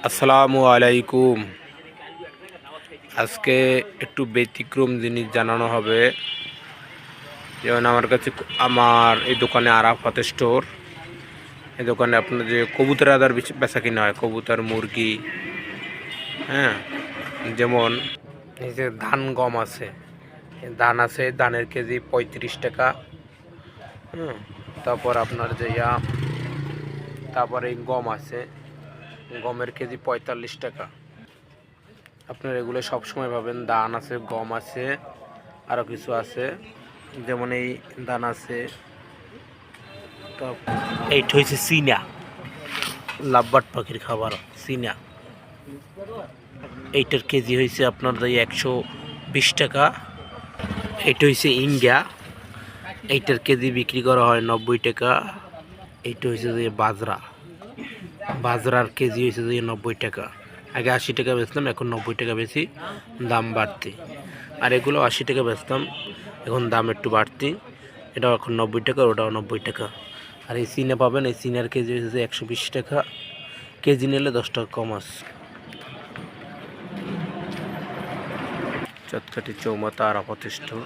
আসসালামু আলাইকুম। আজকে একটু ব্যতিক্রম জিনিস জানানো হবে। যেমন আমার এই দোকানে আরাফাত স্টোর, এই দোকানে আপনার যে কবুতর আদার বেচা কিনা হয়, কবুতর, মুরগি, হ্যাঁ, যেমন এই যে ধান গম আছে, ধান আছে, ধানের কেজি 35 টাকা। তারপর আপনার যে তারপর এই গম আছে, গমের কেজি 45 টাকা। আপনার এগুলো সবসময় পাবেন। ধান আছে, গম আছে, আরও কিছু আছে, যেমন এই ধান আছে। এইটা হচ্ছে চীনা লাভবার্ড পাখির খাবার, চীনা। এইটার কেজি হয়েছে আপনার 120 টাকা। এইটা হচ্ছে ইন্ডিয়া, এইটার কেজি বিক্রি করা হয় 90 টাকা। এইটা হচ্ছে যে বাজরার কেজি হয়েছে যে 90 টাকা। আগে 80 টাকা বেচতাম, এখন 90 টাকা বেশি, দাম বাড়তি। আর এগুলো 80 টাকা বেচতাম, এখন দাম একটু বাড়তি। এটাও এখন 90 টাকা, ওটাও 90 টাকা। আর এই চীনা পাবেন, এই চীনার কেজি হচ্ছে 120 টাকা। কেজি নিলে 10 টাকা কম আছে। চটকাটি চৌমাথা আরাফাত স্টোর।